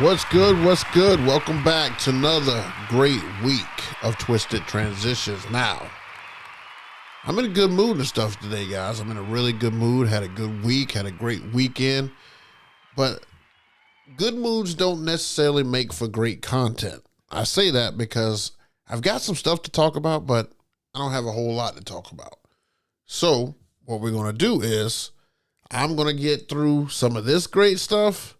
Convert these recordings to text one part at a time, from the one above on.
What's good? What's good? Welcome back to another great week of Twisted Transitions. Now, I'm in a good mood and stuff today, guys. I'm in a really good mood. Had a good week. Had a great weekend. But good moods don't necessarily make for great content. I say that because I've got some stuff to talk about, but I don't have a whole lot to talk about. So what we're going to do is I'm going to get through some of this great stuff,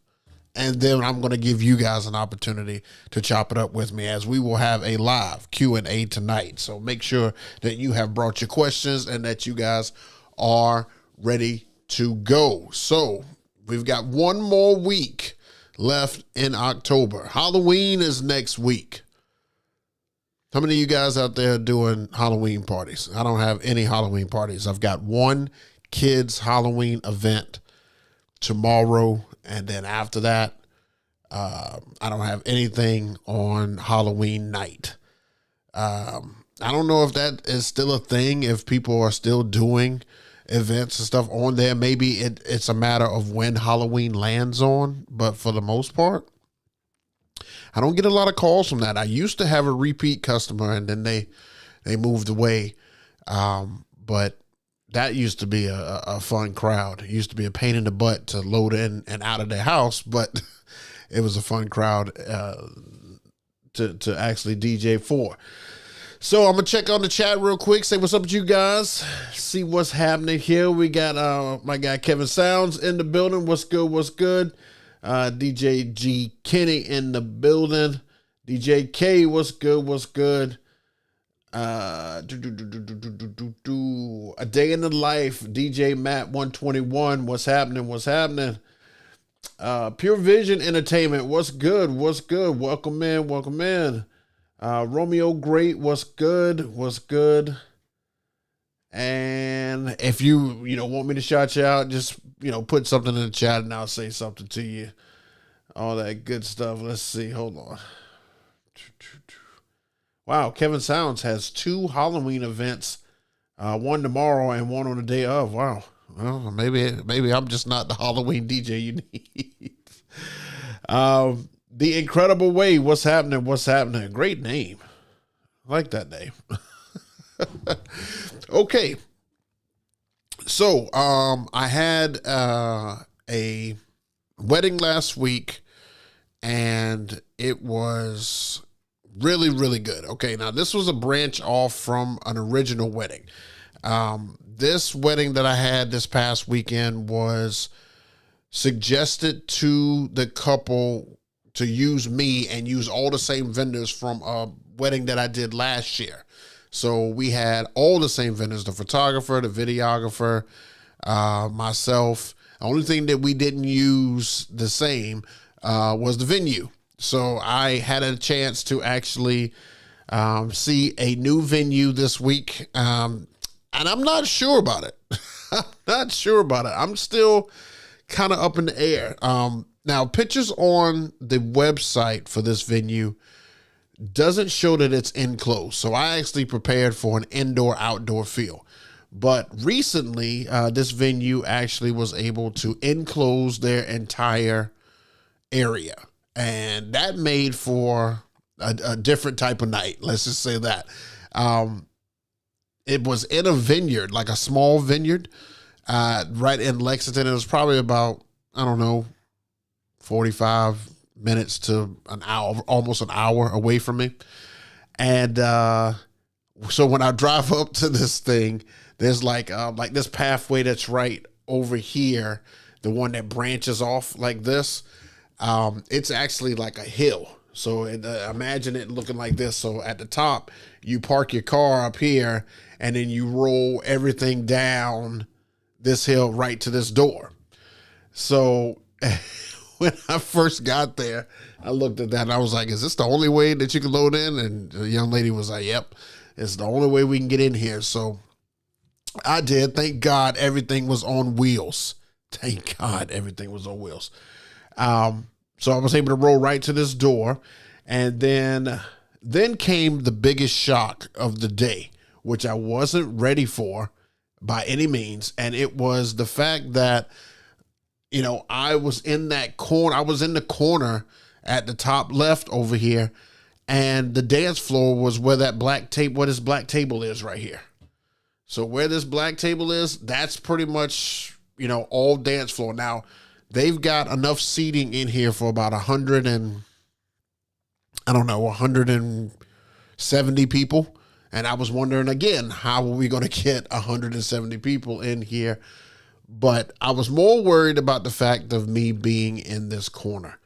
and then I'm going to give you guys an opportunity to chop it up with me, as we will have a live Q&A tonight. So make sure that you have brought your questions and that you guys are ready to go. So we've got one more week left in October. Halloween is next week. How many of you guys out there are doing Halloween parties? I don't have any Halloween parties. I've got one kids Halloween event tomorrow, and then after that, I don't have anything on Halloween night. I don't know if that is still a thing, if people are still doing events and stuff on there. Maybe it's a matter of when Halloween lands on, but for the most part, I don't get a lot of calls from that. I used to have a repeat customer, and then they moved away. But that used to be a fun crowd. It used to be a pain in the butt to load in and out of their house, but it was a fun crowd to actually DJ for. So I'm going to check on the chat real quick, say what's up with you guys, see what's happening here. We got my guy Kevin Sounds in the building. What's good, what's good? DJ G Kenny in the building. DJ K, what's good, what's good? A Day in the Life, DJ Matt 121, what's happening, what's happening? Pure Vision Entertainment, what's good, what's good? Welcome in, welcome in. Romeo Great, what's good? What's good? And if you want me to shout you out, just put something in the chat and I'll say something to you. All that good stuff. Let's see. Hold on. Wow, Kevin Sounds has 2 Halloween events, one tomorrow and one on the day of. Wow. Well, maybe I'm just not the Halloween DJ you need. The Incredible Way, what's happening? What's happening? Great name. I like that name. Okay. So, I had a wedding last week, and it was really, really good. Okay, now this was a branch off from an original wedding. This wedding that I had this past weekend was suggested to the couple to use me and use all the same vendors from a wedding that I did last year. So we had all the same vendors, the photographer, the videographer, myself. The only thing that we didn't use the same was the venue. So I had a chance to actually see a new venue this week. And I'm not sure about it. I'm still kind of up in the air. Now, pictures on the website for this venue doesn't show that it's enclosed. So I actually prepared for an indoor-outdoor feel. But recently, this venue actually was able to enclose their entire area. And that made for a different type of night. Let's just say that. It was in a vineyard, like a small vineyard, right in Lexington. It was probably about, 45 minutes to an hour, almost an hour away from me. And so when I drive up to this thing, there's like this pathway that's right over here, the one that branches off like this. It's actually like a hill. So imagine it looking like this. So at the top, you park your car up here, and then you roll everything down this hill right to this door. So when I first got there, I looked at that and I was like, is this the only way that you can load in? And the young lady was like, yep, it's the only way we can get in here. So I did. Thank God everything was on wheels. Thank God everything was on wheels. So I was able to roll right to this door. And then came the biggest shock of the day, which I wasn't ready for by any means. And it was the fact that, I was in that corner. I was in the corner at the top left over here. And the dance floor was where that where this black table is right here. So where this black table is, that's pretty much, all dance floor. Now, they've got enough seating in here for about 170 people. And I was wondering again, how are we going to get 170 people in here? But I was more worried about the fact of me being in this corner.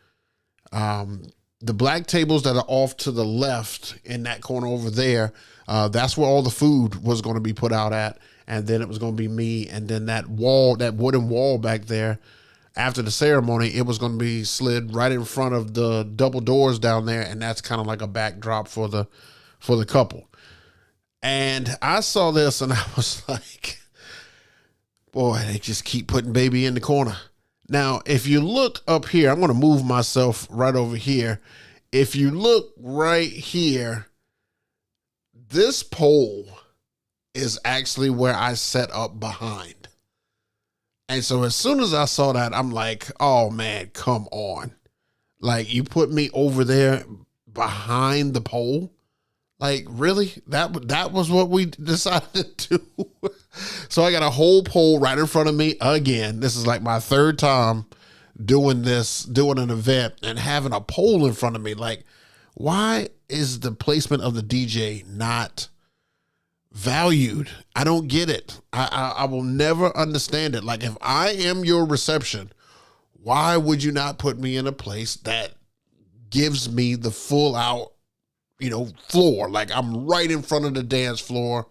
The black tables that are off to the left in that corner over there, that's where all the food was going to be put out at. And then it was going to be me. And then that wooden wall back there, after the ceremony, it was going to be slid right in front of the double doors down there. And that's kind of like a backdrop for the couple. And I saw this and I was like, boy, they just keep putting baby in the corner. Now, if you look up here, I'm going to move myself right over here. If you look right here, this pole is actually where I set up behind. And so as soon as I saw that, I'm like, oh man, come on. Like, you put me over there behind the pole. Like, really? That was what we decided to do. So I got a whole pole right in front of me again. This is like my third time doing an event and having a pole in front of me. Like, why is the placement of the DJ not valued? I don't get it. I will never understand it. Like, if I am your reception, why would you not put me in a place that gives me the full out, floor? Like, I'm right in front of the dance floor.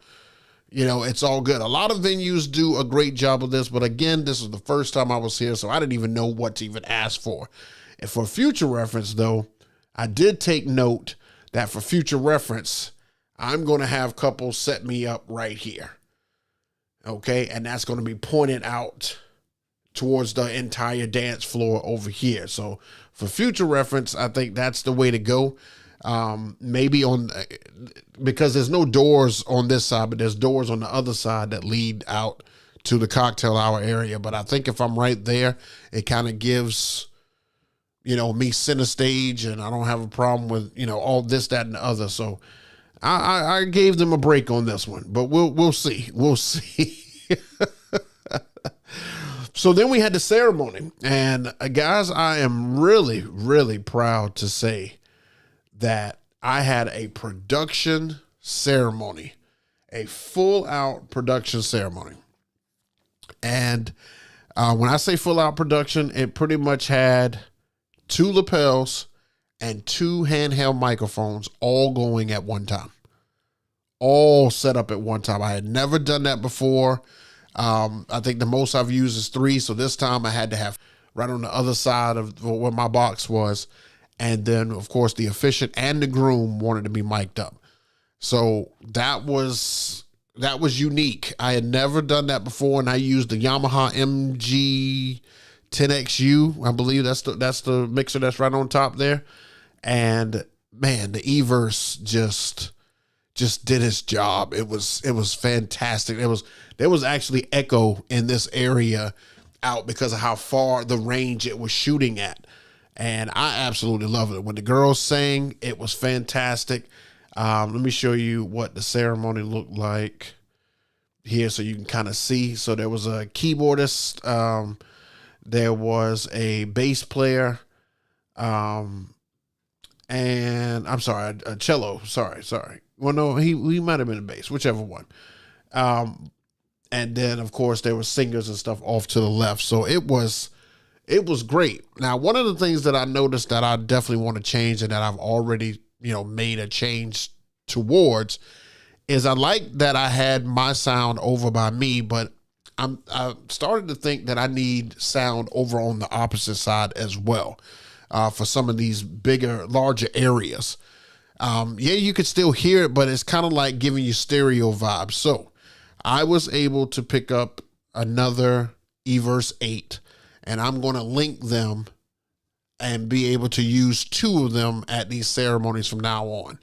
It's all good. A lot of venues do a great job of this, but again, this was the first time I was here, so I didn't even know what to even ask for. And for future reference, though, I did take note that for future reference, I'm going to have couples set me up right here. Okay, and that's going to be pointed out towards the entire dance floor over here. So for future reference, I think that's the way to go. Maybe because there's no doors on this side, but there's doors on the other side that lead out to the cocktail hour area. But I think if I'm right there, it kind of gives, me center stage, and I don't have a problem with, all this, that, and the other. So I gave them a break on this one, but we'll see. We'll see. So then we had the ceremony, and guys, I am really, really proud to say that I had a production ceremony, a full out production ceremony. And when I say full out production, it pretty much had 2 lapels and 2 handheld microphones all going at one time, all set up at one time. I had never done that before. I think the most I've used is 3. So this time I had to have right on the other side of where my box was. And then, of course, the officiant and the groom wanted to be mic'd up. So that was unique. I had never done that before, and I used the Yamaha MG 10XU. I believe that's the mixer that's right on top there. And man, the Everse just did its job. It was fantastic. There was actually echo in this area out because of how far the range it was shooting at. And I absolutely love it. When the girls sang, it was fantastic. Let me show you what the ceremony looked like here so you can kind of see. So there was a keyboardist. There was a bass player. And I'm sorry, a cello. Sorry. Well, no, he might have been a bass, whichever one. And then, of course, there were singers and stuff off to the left. So it was great. Now, one of the things that I noticed that I definitely want to change, and that I've already, made a change towards, is I like that I had my sound over by me, but I started to think that I need sound over on the opposite side as well, for some of these larger areas. You could still hear it, but it's kind of like giving you stereo vibes. So I was able to pick up another Everse 8. And I'm going to link them and be able to use 2 of them at these ceremonies from now on.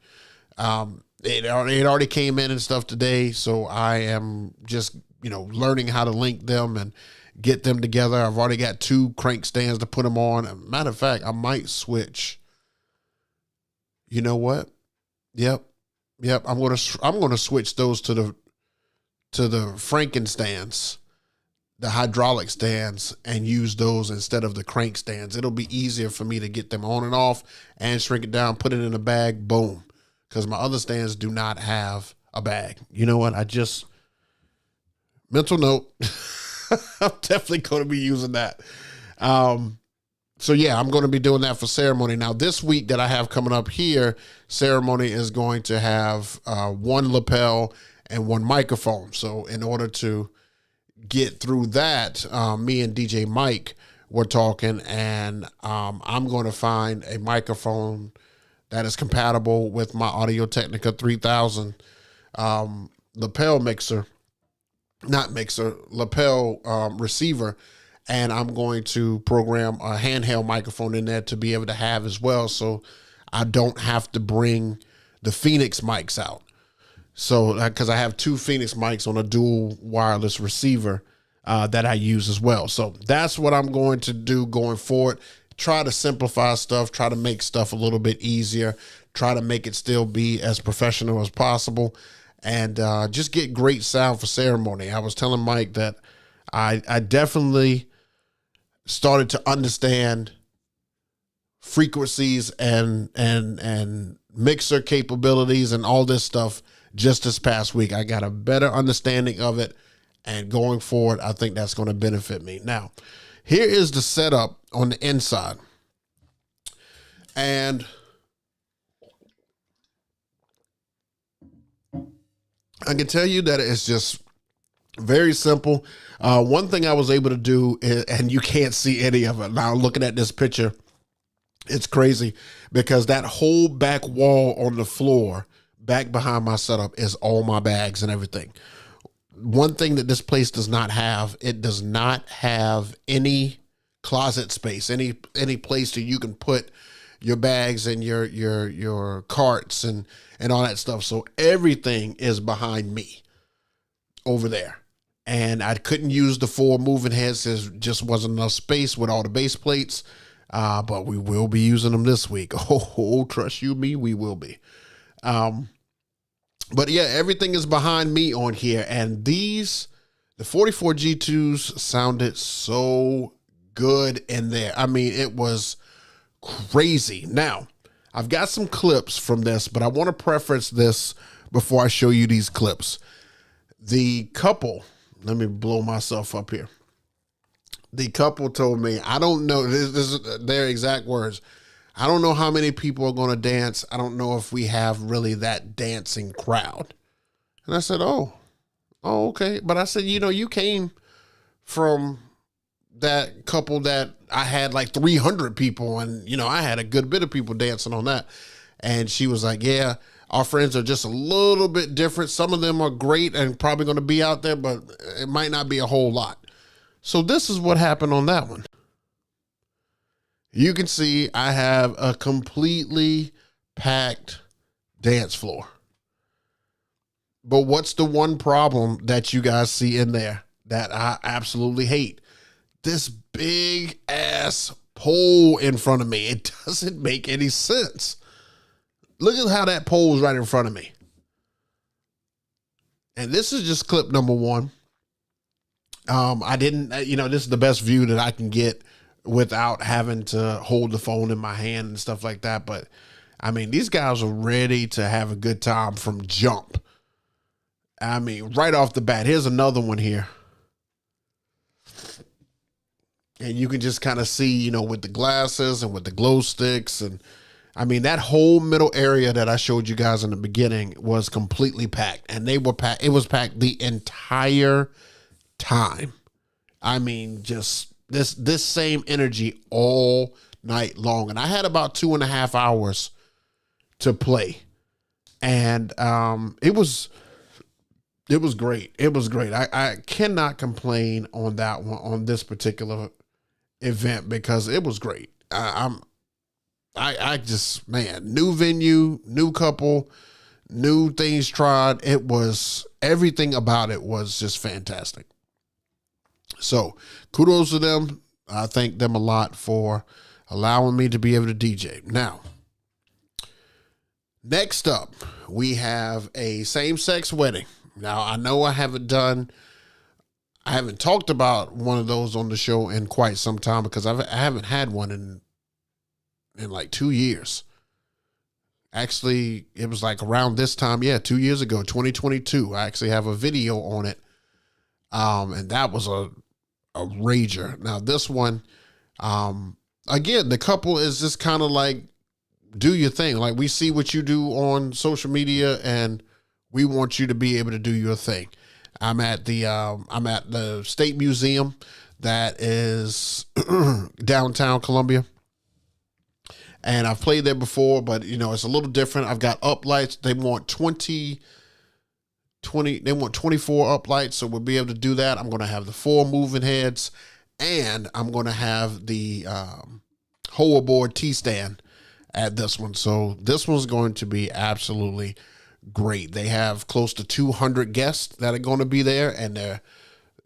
It already came in and stuff today, so I am just, learning how to link them and get them together. I've already got 2 crank stands to put them on. Matter of fact, I might switch. You know what? Yep. I'm going to switch those to the Franken stands, the hydraulic stands, and use those instead of the crank stands. It'll be easier for me to get them on and off and shrink it down, put it in a bag, boom. Because my other stands do not have a bag. You know what? Mental note, I'm definitely going to be using that. So yeah, I'm going to be doing that for ceremony. Now this week that I have coming up here, ceremony is going to have 1 lapel and 1 microphone. So in order to get through that, me and DJ Mike were talking, and I'm going to find a microphone that is compatible with my Audio-Technica 3000 lapel receiver, and I'm going to program a handheld microphone in there to be able to have as well, so I don't have to bring the Phoenix mics out. So, because I have 2 Phoenix mics on a dual wireless receiver that I use as well. So that's what I'm going to do going forward. try to simplify stuff, try to make stuff a little bit easier, try to make it still be as professional as possible, and just get great sound for ceremony. I was telling Mike that I definitely started to understand frequencies and mixer capabilities and all this stuff just this past week. I got a better understanding of it, and going forward, I think that's going to benefit me. Now, here is the setup on the inside. And I can tell you that it's just very simple. One thing I was able to do, and you can't see any of it now looking at this picture, it's crazy because that whole back wall on the floor back behind my setup is all my bags and everything. One thing that this place does not have, it does not have any closet space, any place that you can put your bags and your carts and all that stuff. So everything is behind me over there. And I couldn't use the 4 moving heads. There just wasn't enough space with all the base plates. But we will be using them this week. Oh, trust you me, we will be. But yeah, everything is behind me on here. And the 44 G2s sounded so good in there. I mean, it was crazy. Now, I've got some clips from this, but I want to preference this before I show you these clips. The couple, let me blow myself up here. The couple told me, I don't know, this is their exact words, I don't know how many people are going to dance. I don't know if we have really that dancing crowd. And I said, oh, okay. But I said, you came from that couple that I had like 300 people, and, I had a good bit of people dancing on that. And she was like, yeah, our friends are just a little bit different. Some of them are great and probably going to be out there, but it might not be a whole lot. So this is what happened on that one. You can see I have a completely packed dance floor. But what's the one problem that you guys see in there that I absolutely hate? This big ass pole in front of me. It doesn't make any sense. Look at how that pole is right in front of me. And this is just clip number 1. I didn't, this is the best view that I can get without having to hold the phone in my hand and stuff like that. But I mean, these guys are ready to have a good time from jump. I mean, right off the bat. Here's another one here. And you can just kind of see, with the glasses and with the glow sticks. And I mean, that whole middle area that I showed you guys in the beginning was completely packed. And they were packed. It was packed the entire time. I mean, just this same energy all night long. And I had about 2.5 hours to play. And it was great. It was great. I cannot complain on that one, on this particular event, because it was great. I just, man, new venue, new couple, new things tried. It was, everything about it was just fantastic. So kudos to them. I thank them a lot for allowing me to be able to DJ. Now, next up, we have a same-sex wedding. Now, I know I haven't talked about one of those on the show in quite some time, because I haven't had one in like 2 years. Actually, it was like around this time, 2 years ago, 2022. I actually have a video on it. And that was a rager. Now this one, again, the couple is just kind of like, do your thing. Like, we see what you do on social media, and we want you to be able to do your thing. I'm at the State Museum that is downtown Columbia. And I've played there before, but it's a little different. I've got uplights. They want 24 uplights, so we'll be able to do that. I'm going to have the 4 moving heads, and I'm going to have the hoverboard T-stand at this one. So this one's going to be absolutely great. They have close to 200 guests that are going to be there, and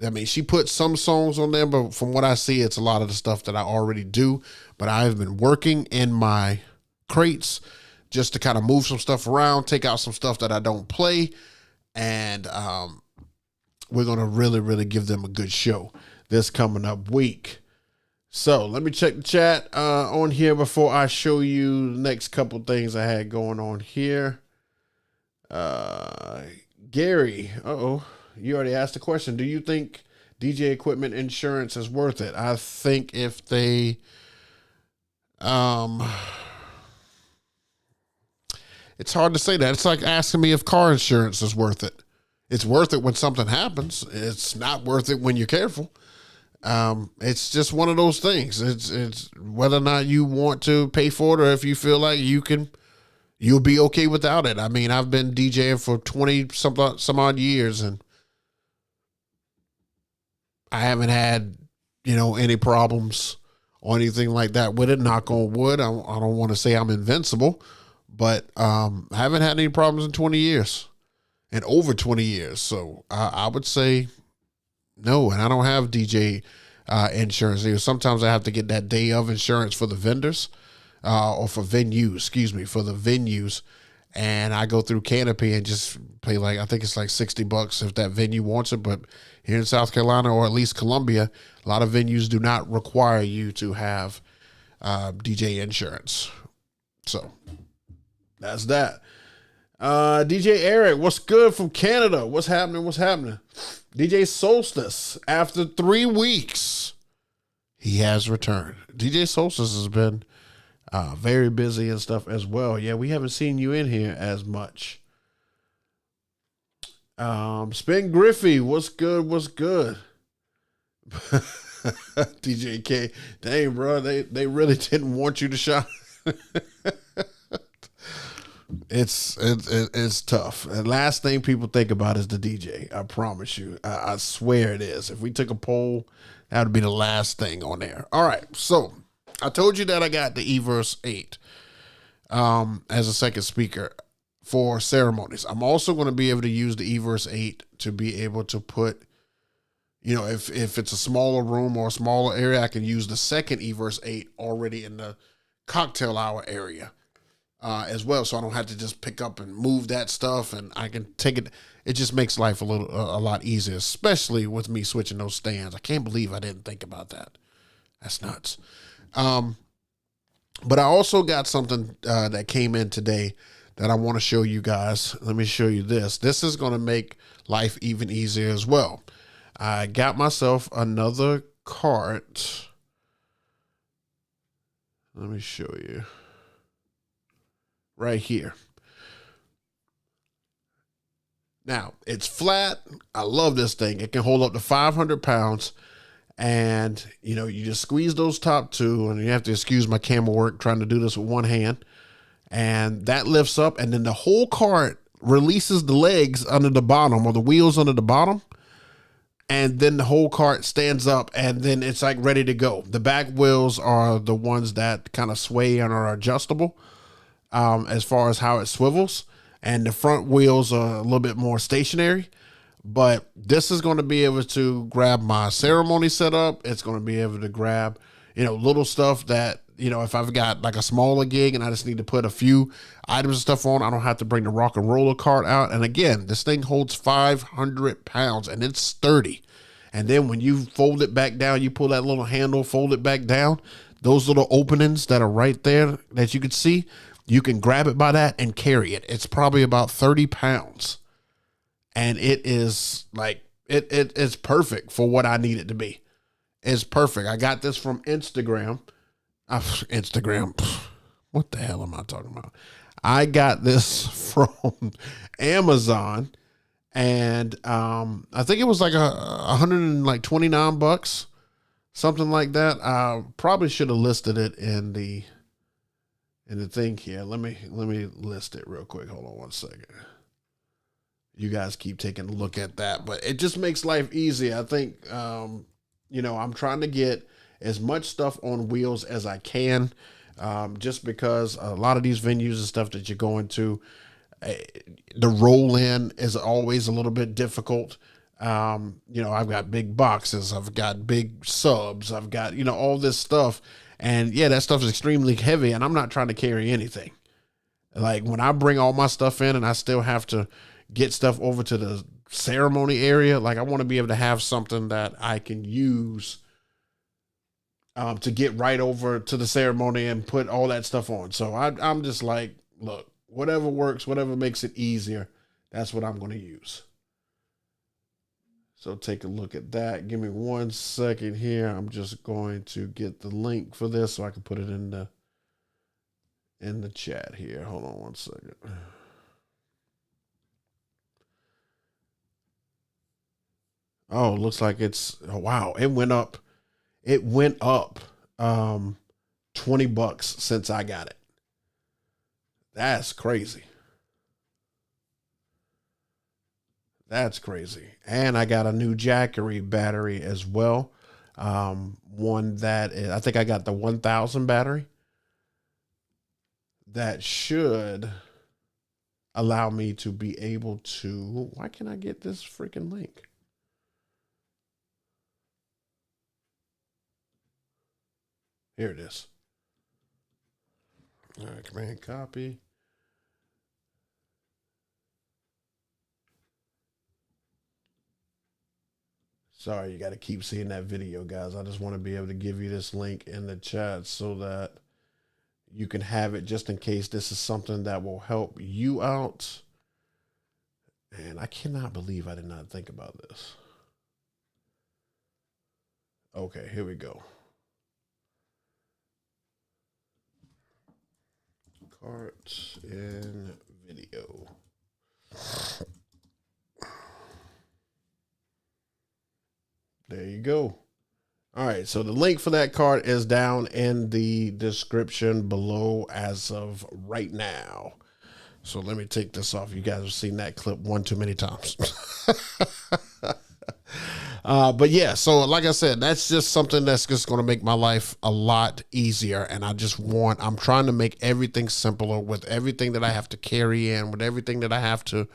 I mean, she put some songs on there, but from what I see, it's a lot of the stuff that I already do. But I've been working in my crates just to kind of move some stuff around, take out some stuff that I don't play. And we're going to really, really give them a good show this coming up week. So let me check the chat on here before I show you the next couple things I had going on here. Gary, you already asked the question. Do you think DJ equipment insurance is worth it? I think if they, it's hard to say that. It's like asking me if car insurance is worth it. It's worth it when something happens. It's not worth it when you're careful. It's just one of those things. It's whether or not you want to pay for it, or if you feel like you'll be okay without it. I mean, I've been DJing for 20 some odd years, and I haven't had, any problems or anything like that with it. Knock on wood. I don't want to say I'm invincible, but I haven't had any problems in 20 years and over 20 years. So I would say no. And I don't have DJ insurance. Sometimes I have to get that day of insurance for the vendors or for venues, for the venues. And I go through Canopy and just pay I think it's like $60 if that venue wants it. But here in South Carolina, or at least Columbia, a lot of venues do not require you to have DJ insurance. So that's that. DJ Eric, what's good from Canada? What's happening? DJ Solstice, after 3 weeks, he has returned. DJ Solstice has been very busy and stuff as well. Yeah, we haven't seen you in here as much. Spin Griffey, what's good? DJ K, dang, bro, they really didn't want you to shine. It's tough. And last thing people think about is the DJ. I promise you. I swear it is. If we took a poll, that would be the last thing on there. All right. So I told you that I got the eVerse 8 as a second speaker for ceremonies. I'm also going to be able to use the eVerse 8 to be able to put, if it's a smaller room or a smaller area, I can use the second eVerse 8 already in the cocktail hour area as well. So I don't have to just pick up and move that stuff, and I can take it. It just makes life a lot easier, especially with me switching those stands. I can't believe I didn't think about that. That's nuts. But I also got something that came in today that I want to show you guys. Let me show you this. This is going to make life even easier as well. I got myself another cart. Let me show you. Right here. Now, it's flat. I love this thing. It can hold up to 500 pounds. And, you just squeeze those top two, and you have to excuse my camera work trying to do this with one hand. And that lifts up, and then the whole cart releases the legs under the bottom, or the wheels under the bottom. And then the whole cart stands up, and then it's like ready to go. The back wheels are the ones that kind of sway and are adjustable as far as how it swivels. And the front wheels are a little bit more stationary. But this is going to be able to grab my ceremony setup. It's going to be able to grab, little stuff that, if I've got like a smaller gig and I just need to put a few items and stuff on, I don't have to bring the rock and roller cart out. And again, this thing holds 500 pounds and it's sturdy. And then when you fold it back down, you pull that little handle, fold it back down, those little openings that are right there that you can see, you can grab it by that and carry it. It's probably about 30 pounds. And it is like, it's perfect for what I need it to be. It's perfect. I got this from Instagram. Instagram. What the hell am I talking about? I got this from Amazon, and I think it was like $129, something like that. I probably should have listed it in the thing here. Let me list it real quick. Hold on one second. You guys keep taking a look at that, but it just makes life easy. I think, I'm trying to get as much stuff on wheels as I can, just because a lot of these venues and stuff that you're going to, the roll in is always a little bit difficult. I've got big boxes, I've got big subs, I've got, all this stuff. And yeah, that stuff is extremely heavy and I'm not trying to carry anything. Like when I bring all my stuff in and I still have to get stuff over to the ceremony area, like I want to be able to have something that I can use to get right over to the ceremony and put all that stuff on. So I'm just like, look, whatever works, whatever makes it easier, that's what I'm going to use. So take a look at that. Give me 1 second here. I'm just going to get the link for this so I can put it in the chat here. Hold on 1 second. Oh, looks like wow, it went up. It went up $20 since I got it. That's crazy. That's crazy. And I got a new Jackery battery as well. One that I think I got the 1000 battery. That should allow me to be able to, why can't I get this freaking link? Here it is. All right, command copy. Sorry, you got to keep seeing that video, guys. I just want to be able to give you this link in the chat so that you can have it just in case this is something that will help you out. And I cannot believe I did not think about this. Okay, here we go. Cart in video. There you go. All right, so the link for that card is down in the description below as of right now. So let me take this off. You guys have seen that clip one too many times. But yeah, so like I said, that's just something that's just going to make my life a lot easier. And I'm trying to make everything simpler with everything that I have to carry in, with everything that I have to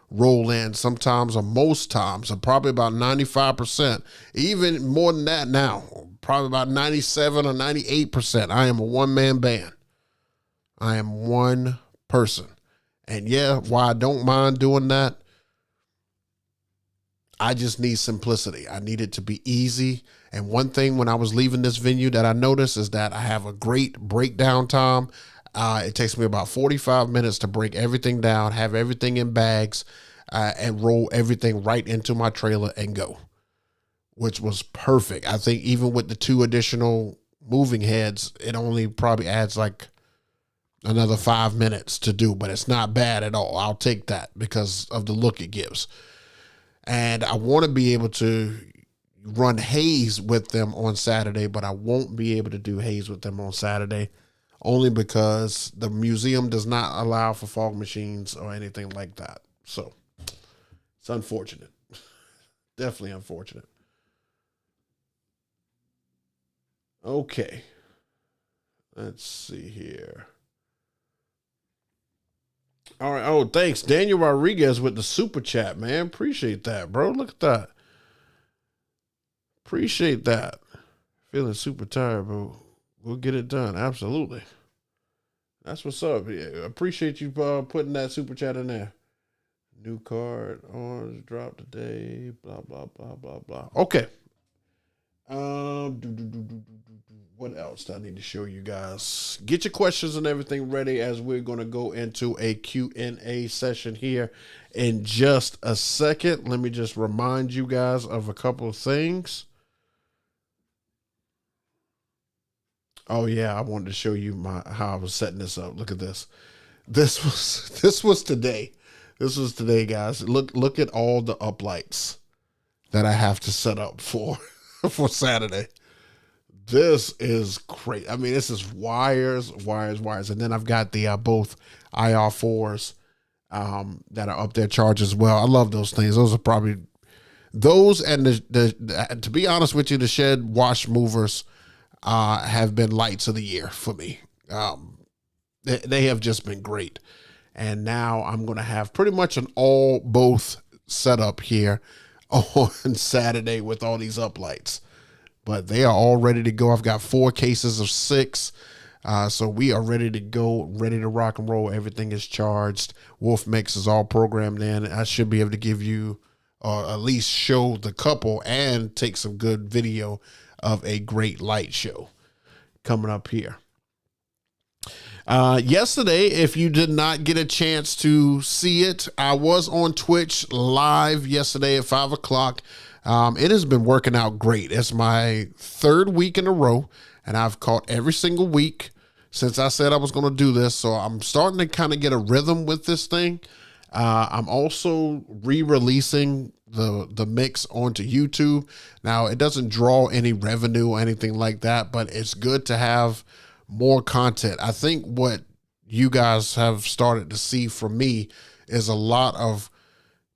roll in. Sometimes, or most times, or probably about 95%, even more than that now, probably about 97 or 98%. I am a one-man band. I am one person. And yeah, while I don't mind doing that, I just need simplicity. I need it to be easy. And one thing when I was leaving this venue that I noticed is that I have a great breakdown time. It takes me about 45 minutes to break everything down, have everything in bags, and roll everything right into my trailer and go, which was perfect. I think even with the 2 additional moving heads, it only probably adds like another 5 minutes to do, but it's not bad at all. I'll take that because of the look it gives. And I want to be able to run haze with them on Saturday, but I won't be able to do haze with them on Saturday only because the museum does not allow for fog machines or anything like that. So it's unfortunate. Definitely unfortunate. Okay. Let's see here. All right. Oh, thanks. Daniel Rodriguez with the super chat, man. Appreciate that, bro. Look at that. Appreciate that. Feeling super tired, bro. We'll get it done. Absolutely. That's what's up. Yeah, appreciate you putting that super chat in there. New card, orange drop today. Blah, blah, blah, blah, blah. Okay. What else do I need to show you guys? Get your questions and everything ready as we're going to go into a Q&A session here in just a second. Let me just remind you guys of a couple of things. Oh yeah, I wanted to show you how I was setting this up. Look at this. This was today. This was today, guys. Look at all the uplights that I have to set up for Saturday. This is great. I mean, this is wires. And then I've got the both IR4s that are up there charged as well. I love those things. Those are probably those, and the to be honest with you, the shed wash movers have been lights of the year for me. They have just been great. And now I'm going to have pretty much an both setup here on Saturday with all these uplights. But they are all ready to go. I've got 4 cases of 6. So we are ready to go, ready to rock and roll. Everything is charged. Wolf Mix is all programmed in. I should be able to give you, or at least show the couple and take some good video of a great light show coming up here. Yesterday, if you did not get a chance to see it, I was on Twitch live yesterday at 5 o'clock. It has been working out great. It's my 3rd week in a row, and I've caught every single week since I said I was going to do this. So I'm starting to kind of get a rhythm with this thing. I'm also re-releasing the mix onto YouTube. Now, it doesn't draw any revenue or anything like that, but it's good to have more content. I think what you guys have started to see from me is a lot of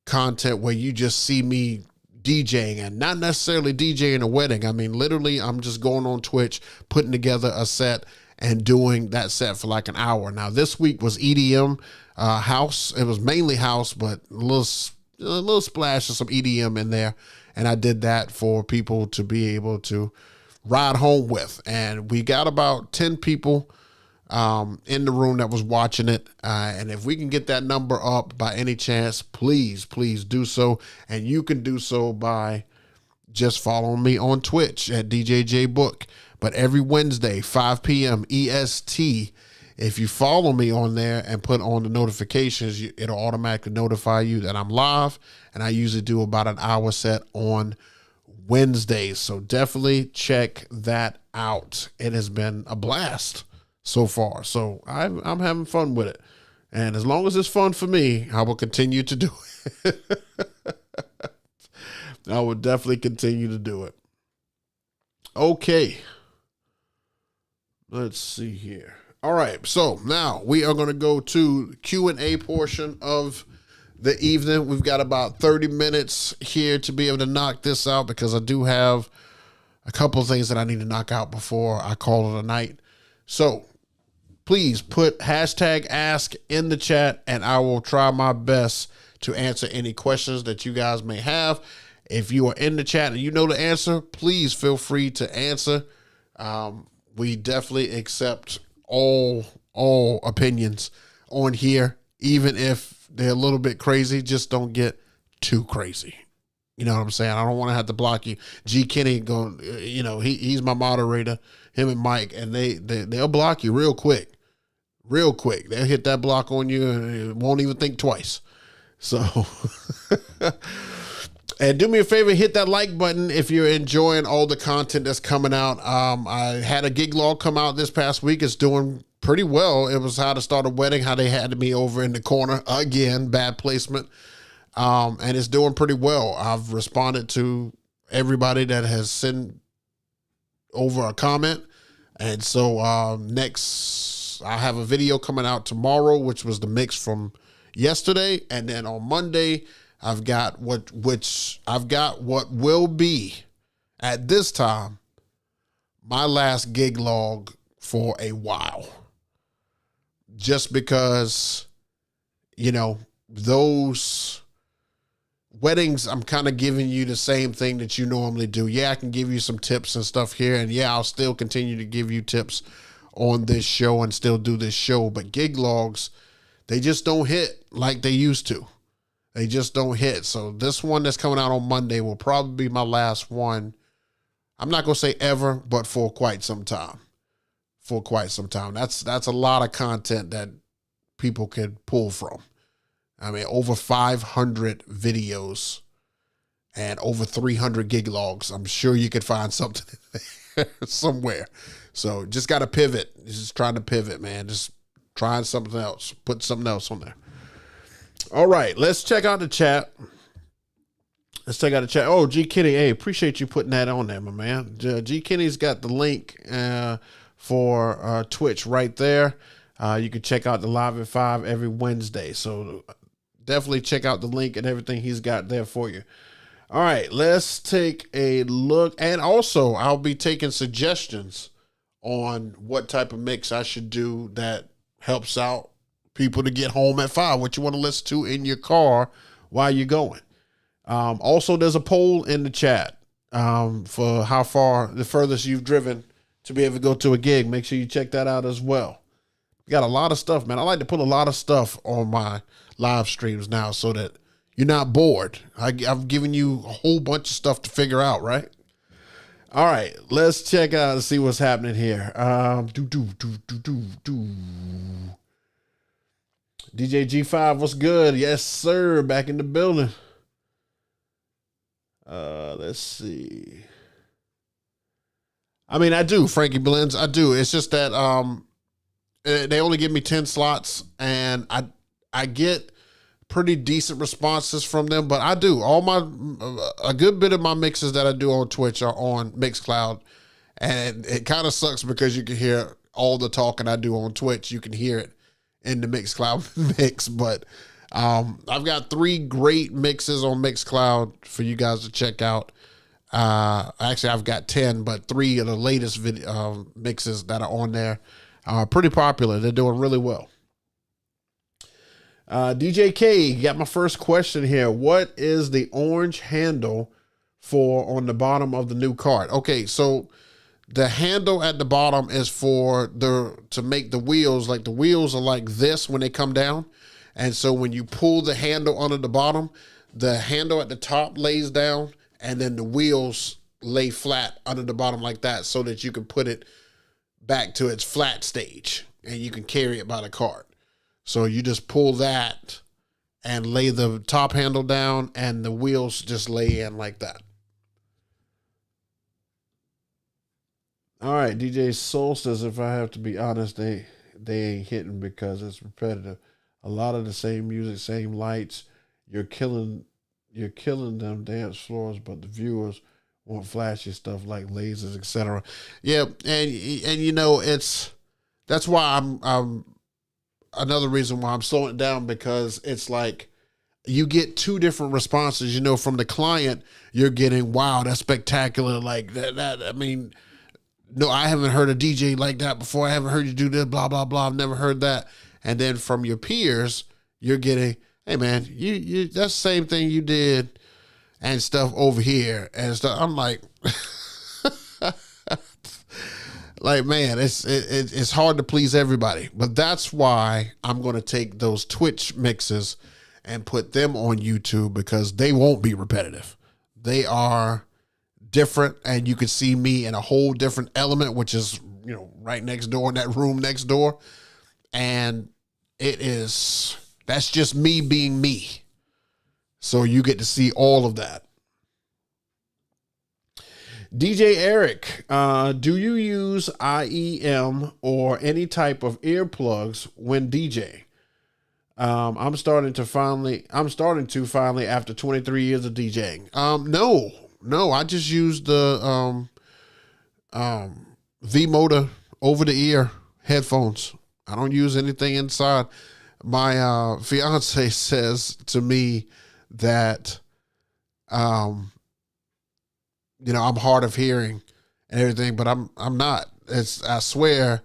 content where you just see me DJing, and not necessarily DJing a wedding. I mean, literally, I'm just going on Twitch, putting together a set and doing that set for like an hour. Now, this week was EDM house. It was mainly house, but a little splash of some EDM in there. And I did that for people to be able to ride home with. And we got about 10 people in the room that was watching it. And if we can get that number up by any chance, please do so. And you can do so by just following me on Twitch at DJ JayBook. But every Wednesday, 5 p.m. EST, if you follow me on there and put on the notifications, it'll automatically notify you that I'm live. And I usually do about an hour set on Wednesdays. So definitely check that out. It has been a blast so far. So I'm having fun with it. And as long as it's fun for me, I will continue to do it. I will definitely continue to do it. Okay. Let's see here. All right. So now we are going to go to Q&A portion of the evening. We've got about 30 minutes here to be able to knock this out, because I do have a couple of things that I need to knock out before I call it a night. So please put hashtag ask in the chat, and I will try my best to answer any questions that you guys may have. If you are in the chat and you know the answer, please feel free to answer. We definitely accept all opinions on here, even if they're a little bit crazy. Just don't get too crazy. You know what I'm saying? I don't want to have to block you. G Kenny going, he's my moderator, him and Mike, and they'll block you real quick. They'll hit that block on you and won't even think twice. So, and do me a favor, hit that like button if you're enjoying all the content that's coming out. I had a gig log come out this past week. It's doing pretty well. It was how to start a wedding, how they had me over in the corner. Again, bad placement. And it's doing pretty well. I've responded to everybody that has sent over a comment. And so next, I have a video coming out tomorrow, which was the mix from yesterday. And then on Monday, I've got what will be, at this time, my last gig log for a while. Just because, those weddings, I'm kind of giving you the same thing that you normally do. Yeah, I can give you some tips and stuff here. And yeah, I'll still continue to give you tips on this show and still do this show. But gig logs, they just don't hit like they used to. They just don't hit. So this one that's coming out on Monday will probably be my last one. I'm not going to say ever, but for quite some time. That's a lot of content that people could pull from. I mean, over 500 videos and over 300 gig logs. I'm sure you could find something somewhere. So just got to pivot. Just trying to pivot, man. Just trying something else. Put something else on there. All right, let's check out the chat. Oh, G Kenny, hey, appreciate you putting that on there, my man. G Kenny's got the link for Twitch right there. You can check out the Live at 5 every Wednesday. So definitely check out the link and everything he's got there for you. All right, let's take a look. And also, I'll be taking suggestions on what type of mix I should do that helps out people to get home at 5, what you want to listen to in your car while you're going. Also, there's a poll in the chat for how far the furthest you've driven to be able to go to a gig. Make sure you check that out as well. Got a lot of stuff, man. I like to put a lot of stuff on my live streams now so that you're not bored. I've given you a whole bunch of stuff to figure out, right? All right, let's check out and see what's happening here. DJ G5, what's good? Yes, sir. Back in the building. Let's see. I mean, I do, Frankie Blends. I do. It's just that they only give me 10 slots, and I get pretty decent responses from them. But I do a good bit of my mixes that I do on Twitch are on Mixcloud, and it kind of sucks because you can hear all the talking I do on Twitch. You can hear it in the Mixcloud mix, but I've got 3 great mixes on Mixcloud for you guys to check out. Actually, I've got 10, but 3 of the latest mixes that are on there are pretty popular. They're doing really well. DJ K, got my first question here. What is the orange handle for on the bottom of the new cart? Okay, so the handle at the bottom is for to make the wheels, like the wheels are like this when they come down. And so when you pull the handle under the bottom, the handle at the top lays down and then the wheels lay flat under the bottom like that so that you can put it back to its flat stage and you can carry it by the cart. So you just pull that and lay the top handle down and the wheels just lay in like that. All right, DJ Soul says, if I have to be honest, they ain't hitting because it's repetitive. A lot of the same music, same lights. You're killing them dance floors, but the viewers want flashy stuff like lasers, etc. Yeah, and you know that's why I'm another reason why I'm slowing it down, because it's like you get 2 different responses. You know, from the client, you're getting, wow, that's spectacular, like that. I mean, no, I haven't heard a DJ like that before. I haven't heard you do this, blah blah blah. I've never heard that. And then from your peers, you're getting, hey man, you that's the same thing you did and stuff over here and stuff. I'm like, like, man, it's hard to please everybody. But that's why I'm going to take those Twitch mixes and put them on YouTube, because they won't be repetitive. They are different, and you can see me in a whole different element, which is, you know, right next door in that room next door. And that's just me being me. So you get to see all of that. DJ Eric, do you use IEM or any type of earplugs when DJ? I'm starting to finally after 23 years of DJing. No, I just use the V-Motor over the ear headphones. I don't use anything inside. My fiance says to me that, you know, I'm hard of hearing and everything, but I'm not. I swear,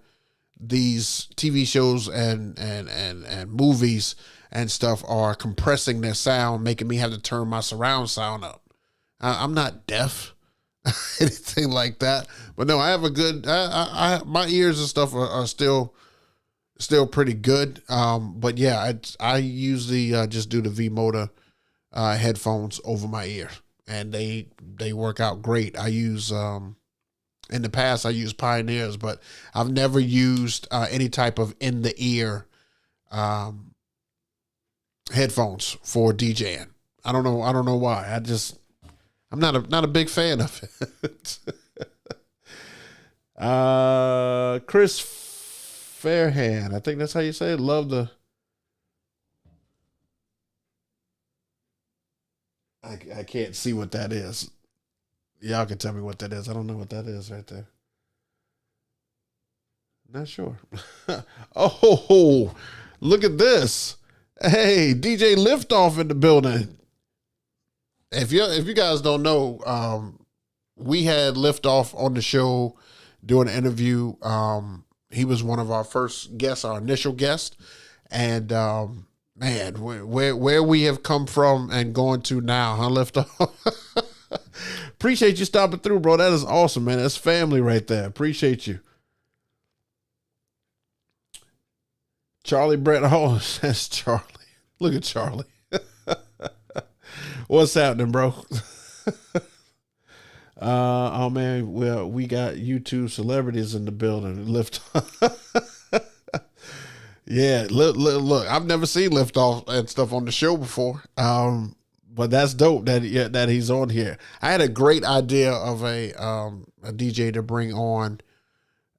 these TV shows and movies and stuff are compressing their sound, making me have to turn my surround sound up. I'm not deaf, anything like that. But no, I have a good. My ears and stuff are still pretty good. But yeah, I usually just do the V-Motor headphones over my ear, and they work out great. I use in the past I used Pioneers, but I've never used any type of in the ear headphones for DJing. I don't know why. I'm not a big fan of it. Chris Fairhand, I think that's how you say it. Love the. I can't see what that is. Y'all can tell me what that is. I don't know what that is right there. Not sure. Oh, look at this. Hey, DJ Liftoff in the building. If you guys don't know, we had Liftoff on the show doing an interview. He was one of our first guests, our initial guest. And Man, where we have come from and going to now, huh, Lift Off? Appreciate you stopping through, bro. That is awesome, man. That's family right there. Appreciate you. Charlie Brett Hall says Charlie. Look at Charlie. What's happening, bro? Oh man, well, we got YouTube celebrities in the building. Lift. Yeah, look, I've never seen Lift Off and stuff on the show before. But that's dope that he's on here. I had a great idea of a DJ to bring on,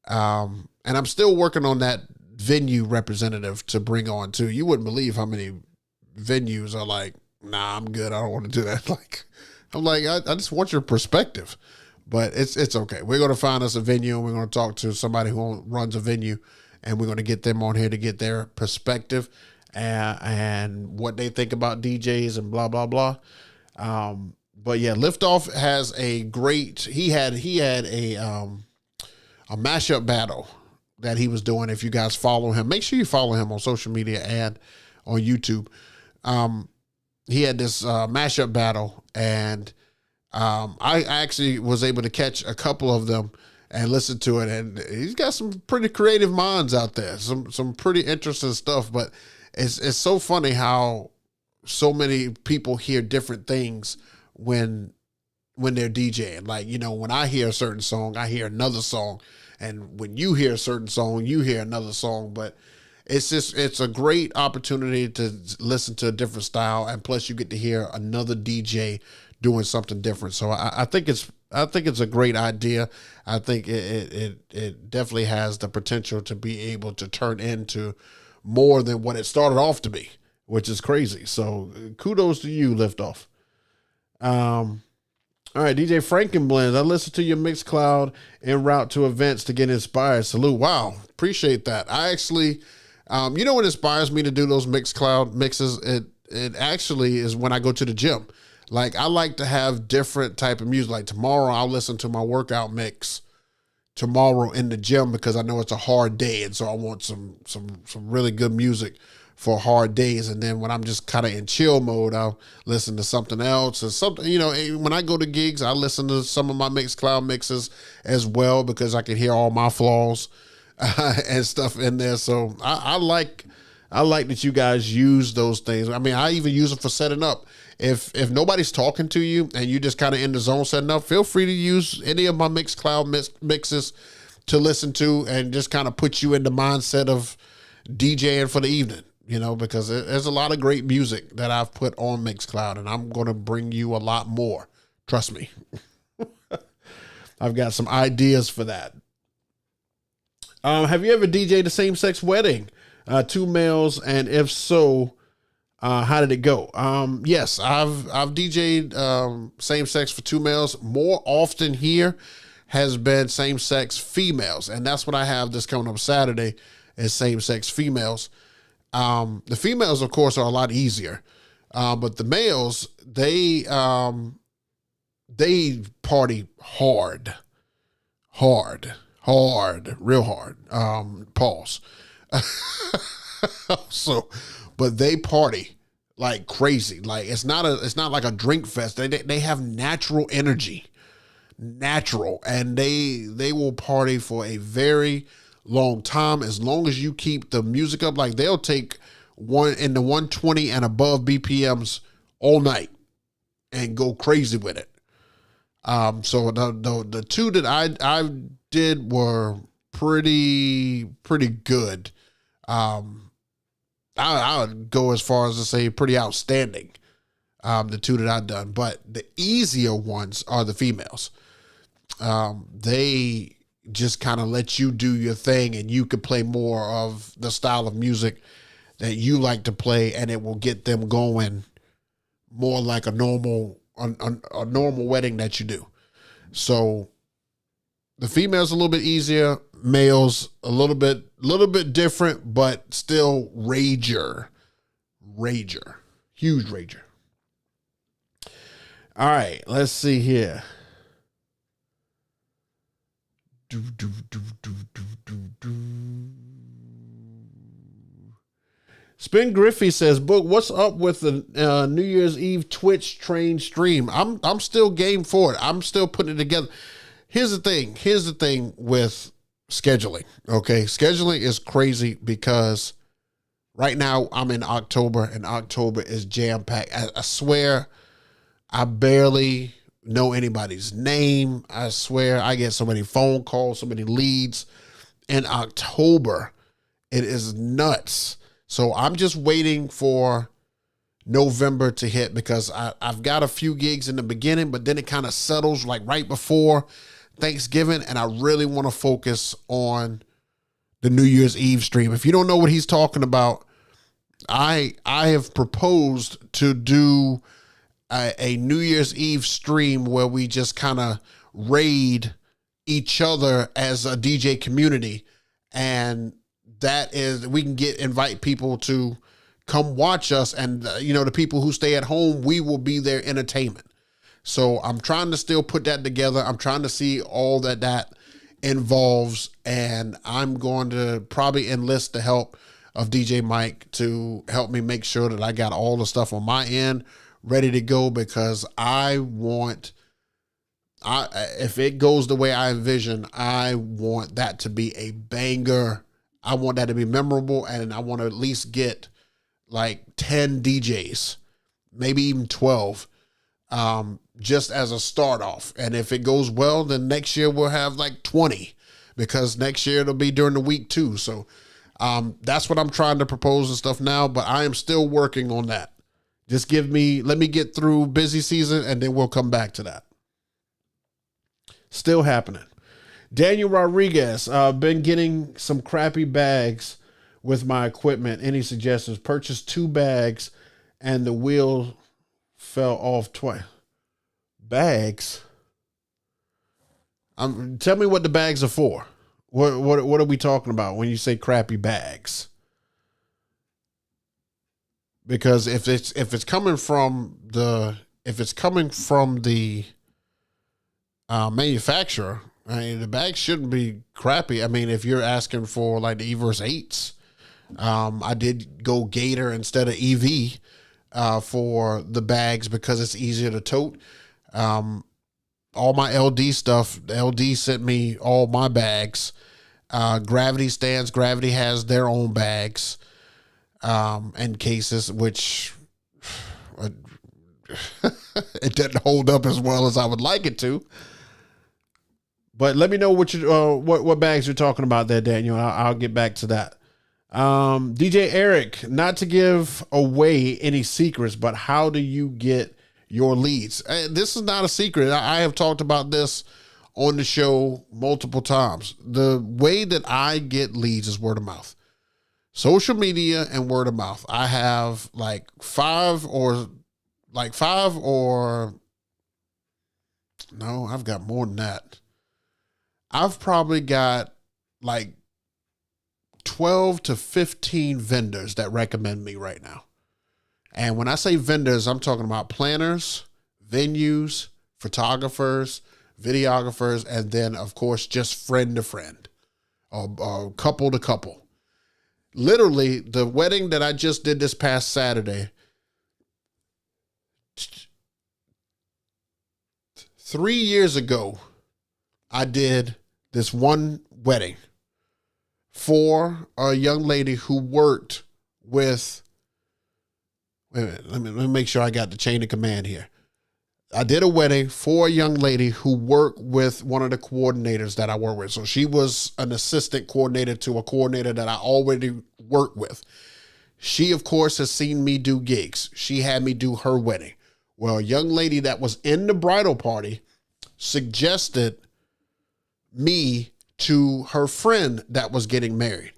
and I'm still working on that venue representative to bring on too. You wouldn't believe how many venues are like, nah, I'm good. I don't want to do that. Like, I'm like, I just want your perspective, but it's okay. We're going to find us a venue and we're going to talk to somebody who runs a venue and we're going to get them on here to get their perspective and what they think about DJs and blah, blah, blah. But yeah, Liftoff has a great, he had a mashup battle that he was doing. If you guys follow him, make sure you follow him on social media and on YouTube. He had this mashup battle, and I actually was able to catch a couple of them and listen to it. And he's got some pretty creative minds out there, some pretty interesting stuff. But it's so funny how so many people hear different things when they're DJing. Like, you know, when I hear a certain song, I hear another song. And when you hear a certain song, you hear another song. But it's a great opportunity to listen to a different style. And plus you get to hear another DJ doing something different. So I think it's a great idea. I think it definitely has the potential to be able to turn into more than what it started off to be, which is crazy. So kudos to you, Liftoff. All right, DJ Frankenblends. I listen to your Mixcloud en route to events to get inspired. Salute. Wow. Appreciate that. I actually, you know what inspires me to do those Mixcloud mixes? It actually is when I go to the gym. Like, I like to have different type of music. Like tomorrow I'll listen to my workout mix tomorrow in the gym because I know it's a hard day. And so I want some really good music for hard days. And then when I'm just kind of in chill mode, I'll listen to something else or something, you know, when I go to gigs, I listen to some of my Mixcloud mixes as well, because I can hear all my flaws and stuff in there. So I like that you guys use those things. I mean, I even use them for setting up. If nobody's talking to you and you just kind of in the zone setting up, feel free to use any of my Mixcloud mixes to listen to and just kind of put you in the mindset of DJing for the evening. You know, because there's a lot of great music that I've put on Mixcloud, and I'm going to bring you a lot more. Trust me. I've got some ideas for that. Have you ever DJed a same-sex wedding? 2 males, and if so, how did it go? Yes, I've DJed same-sex for 2 males. More often here has been same-sex females, and that's what I have this coming up Saturday is same-sex females. The females, of course, are a lot easier. But the males, they party hard, real hard. Pause. So, but they party like crazy. Like it's not like a drink fest. They have natural energy, and they will party for a very long time, as long as you keep the music up. Like they'll take one in the 120 and above BPMs all night and go crazy with it. So the 2 that I did were pretty good. I would go as far as to say pretty outstanding. The 2 that I've done, but the easier ones are the females. They just kind of let you do your thing, and you could play more of the style of music that you like to play, and it will get them going more like a normal wedding that you do. So the females a little bit easier, males a little bit different, but still rager, huge rager. All right, let's see here. Spin Griffey says, Book, what's up with the New Year's Eve Twitch train stream? I'm still game for it. I'm still putting it together. Here's the thing with scheduling. Okay. Scheduling is crazy because right now I'm in October and October is jam packed. I swear I barely know anybody's name. I swear I get so many phone calls, so many leads in October. It is nuts. So I'm just waiting for November to hit because I've got a few gigs in the beginning, but then it kind of settles like right before Thanksgiving. And I really want to focus on the New Year's Eve stream. If you don't know what he's talking about, I have proposed to do a New Year's Eve stream where we just kind of raid each other as a DJ community. And that is, we can invite people to come watch us. And, the people who stay at home, we will be their entertainment. So I'm trying to still put that together. I'm trying to see all that involves. And I'm going to probably enlist the help of DJ Mike to help me make sure that I got all the stuff on my end ready to go, because if it goes the way I envision, I want that to be a banger. I want that to be memorable, and I want to at least get like 10 DJs, maybe even 12, just as a start off. And if it goes well, then next year we'll have like 20, because next year it'll be during the week too. So that's what I'm trying to propose and stuff now, but I am still working on that. Just let me get through busy season, and then we'll come back to that. Still happening. Daniel Rodriguez, been getting some crappy bags with my equipment. Any suggestions? Purchased 2 bags and the wheel fell off twice. Bags? Tell me what the bags are for. What are we talking about when you say crappy bags? Because if it's coming from the manufacturer, I mean, the bag shouldn't be crappy. I mean, if you're asking for like the Everest 8s, I did go Gator instead of EV for the bags because it's easier to tote. All my LD stuff, LD sent me all my bags. Gravity stands, Gravity has their own bags and cases, which it didn't hold up as well as I would like it to. But let me know what bags you're talking about there, Daniel. I'll get back to that. DJ Eric, not to give away any secrets, but how do you get your leads? This is not a secret. I have talked about this on the show multiple times. The way that I get leads is word of mouth. Social media and word of mouth. I have like five or no, I've got more than that. I've probably got like 12 to 15 vendors that recommend me right now. And when I say vendors, I'm talking about planners, venues, photographers, videographers, and then, of course, just friend to friend or couple to couple. Literally, the wedding that I just did this past Saturday, 3 years ago, I did this one wedding for a young lady who worked with, wait a minute, let me make sure I got the chain of command here. I did a wedding for a young lady who worked with one of the coordinators that I work with. So she was an assistant coordinator to a coordinator that I already worked with. She, of course, has seen me do gigs. She had me do her wedding. Well, a young lady that was in the bridal party suggested me to her friend that was getting married.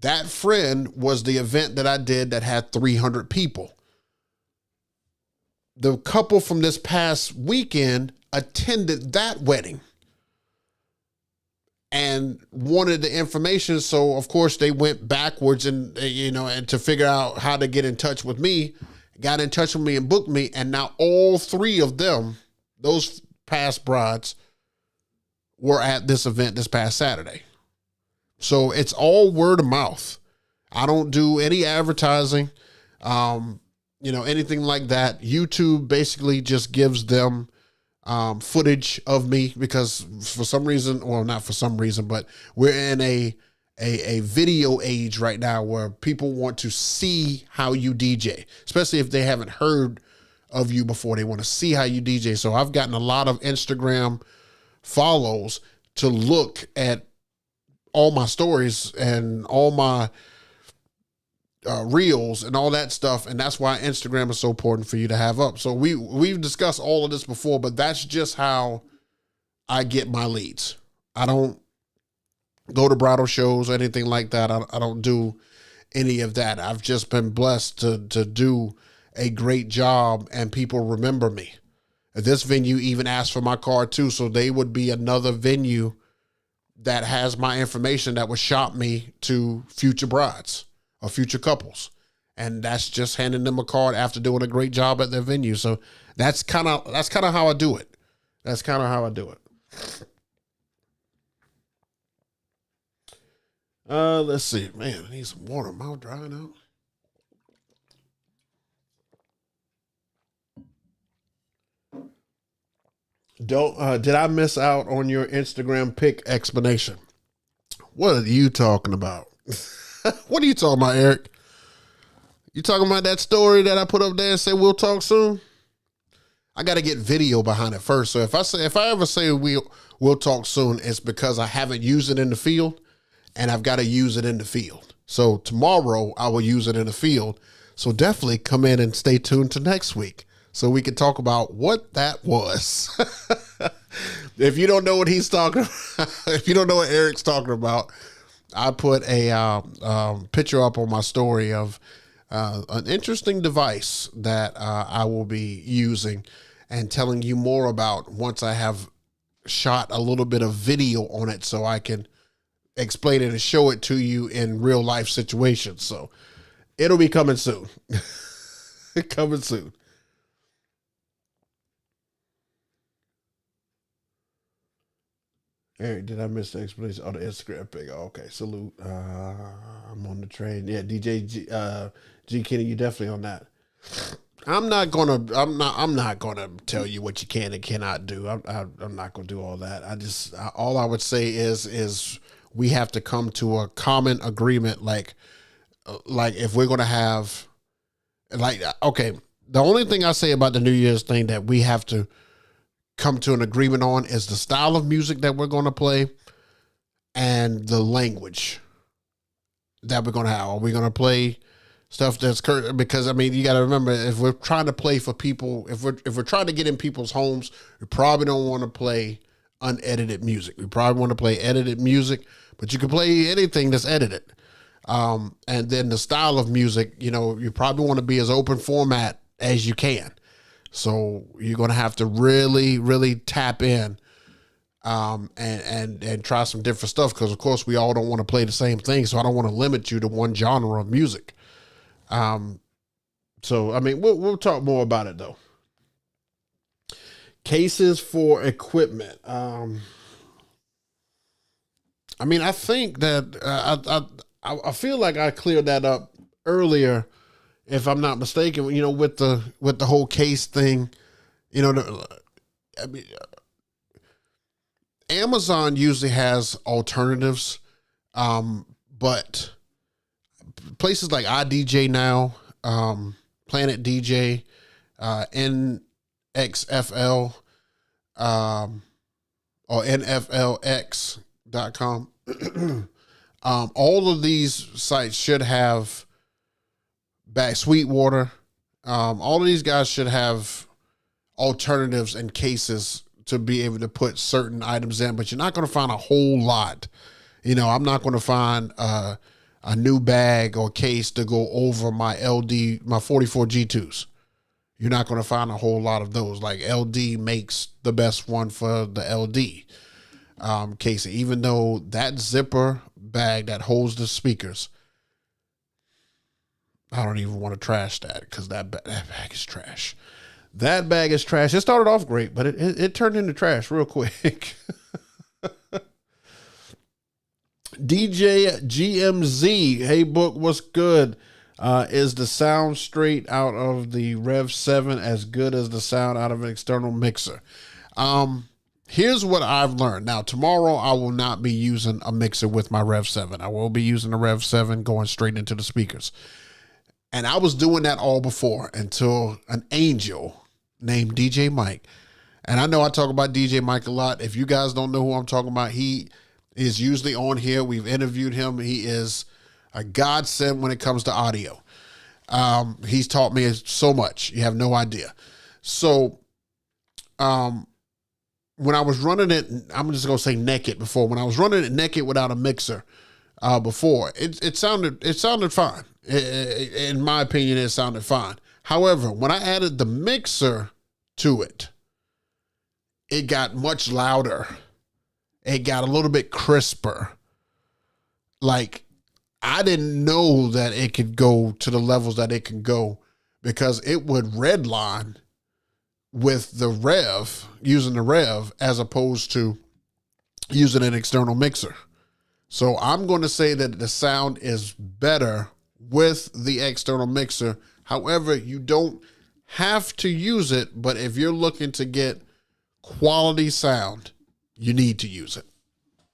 That friend was the event that I did that had 300 people. The couple from this past weekend attended that wedding and wanted the information. So of course they went backwards and to figure out how to get in touch with me, got in touch with me and booked me. And now all 3 of them, those past brides, were at this event this past Saturday. So it's all word of mouth. I don't do any advertising, anything like that. YouTube basically just gives them footage of me because for some reason, well, not for some reason, but we're in a video age right now where people want to see how you DJ, especially if they haven't heard of you before. They want to see how you DJ. So I've gotten a lot of Instagram follows to look at all my stories and all my reels and all that stuff. And that's why Instagram is so important for you to have up. So we've discussed all of this before, but that's just how I get my leads. I don't go to bridal shows or anything like that. I don't do any of that. I've just been blessed to do a great job and people remember me. This venue even asked for my card too. So they would be another venue that has my information that would shop me to future brides or future couples. And that's just handing them a card after doing a great job at their venue. So that's kind of how I do it. That's kind of how I do it. Let's see, man, I need some water. Mouth drying out. Did I miss out on your Instagram pic explanation? What are you talking about? What are you talking about, Eric? You talking about that story that I put up there and said we'll talk soon? I got to get video behind it first. So if I ever say we'll talk soon, it's because I haven't used it in the field and I've got to use it in the field. So tomorrow I will use it in the field. So definitely come in and stay tuned to next week so we can talk about what that was. If you don't know what he's talking about, if you don't know what Eric's talking about, I put a picture up on my story of an interesting device that I will be using and telling you more about once I have shot a little bit of video on it so I can explain it and show it to you in real life situations. So it'll be coming soon. Coming soon. Eric, did I miss the explanation? Oh, the Instagram pic. Oh, okay, salute. I'm on the train. Yeah, DJ G Kenny, you definitely on that. I'm not gonna tell you what you can and cannot do. I'm not gonna do all that. All I would say is we have to come to a common agreement. Like if we're gonna have, okay, the only thing I say about the New Year's thing that we have to come to an agreement on is the style of music that we're going to play and the language that we're going to have. Are we going to play stuff that's because I mean, you got to remember, if we're trying to play for people, if we're trying to get in people's homes, we probably don't want to play unedited music. We probably want to play edited music, but you can play anything that's edited. And then the style of music, you probably want to be as open format as you can. So you're going to have to really, really tap in and try some different stuff because, of course, we all don't want to play the same thing. So I don't want to limit you to one genre of music. So, I mean, we'll talk more about it, though. Cases for equipment. I mean, I think that I feel like I cleared that up earlier, if I'm not mistaken, with the whole case thing, I mean, Amazon usually has alternatives, but places like iDJ Now, Planet DJ, NXFL, or NFLX.com, all of these sites should have Sweetwater, all of these guys should have alternatives and cases to be able to put certain items in, but you're not going to find a whole lot. I'm not going to find a new bag or case to go over my 44 G2s. You're not going to find a whole lot of those. Like LD makes the best one for the LD case, even though that zipper bag that holds the speakers, I don't even want to trash that because that bag is trash. That bag is trash. It started off great, but it turned into trash real quick. DJ GMZ, hey Book, what's good? Is the sound straight out of the Rev 7 as good as the sound out of an external mixer? Here's what I've learned. Now, tomorrow I will not be using a mixer with my Rev 7. I will be using the Rev 7 going straight into the speakers. And I was doing that all before until an angel named DJ Mike. And I know I talk about DJ Mike a lot. If you guys don't know who I'm talking about, he is usually on here. We've interviewed him. He is a godsend when it comes to audio. He's taught me so much. You have no idea. So, when I was running it, I'm just going to say naked before. When I was running it naked without a mixer before, it sounded fine. In my opinion, it sounded fine. However, when I added the mixer to it, it got much louder. It got a little bit crisper. Like, I didn't know that it could go to the levels that it can go because it would redline with the Rev, using the Rev, as opposed to using an external mixer. So I'm going to say that the sound is better with the external mixer. However, you don't have to use it, but if you're looking to get quality sound, you need to use it.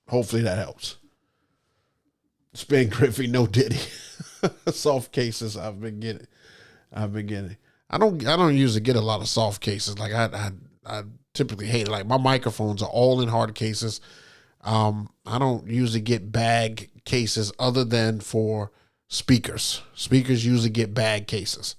Hopefully that helps. Spin Griffey, no Diddy. Soft cases I've been getting. I don't usually get a lot of soft cases. Like I typically hate it. Like my microphones are all in hard cases. I don't usually get bag cases other than for speakers. Speakers usually get bag cases.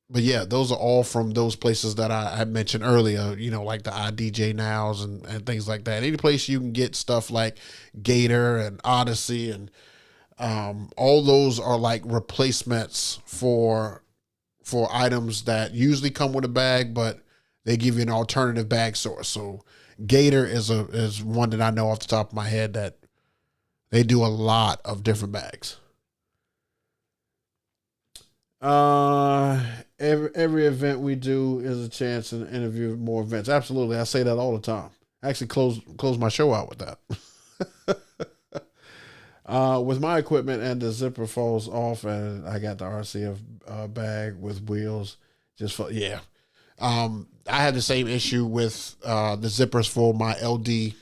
But yeah, those are all from those places that I mentioned earlier, you know, like the iDJ Nows and things like that. Any place you can get stuff like Gator and Odyssey and all those are like replacements for items that usually come with a bag, but they give you an alternative bag source. So Gator is one that I know off the top of my head that they do a lot of different bags. Every event we do is a chance to interview more events. Absolutely. I say that all the time. I actually close my show out with that. With my equipment and the zipper falls off and I got the RCF bag with wheels yeah. I had the same issue with the zippers for my LD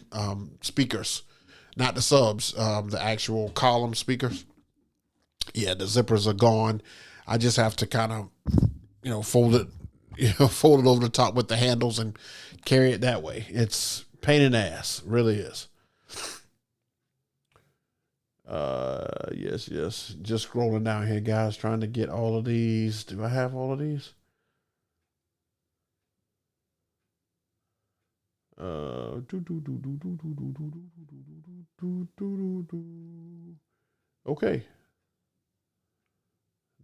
speakers, not the subs, the actual column speakers. Yeah, the zippers are gone. I just have to kind of, fold it over the top with the handles and carry it that way. It's pain in the ass, really is. Yes. Just scrolling down here, guys, trying to get all of these. Do I have all of these? Okay.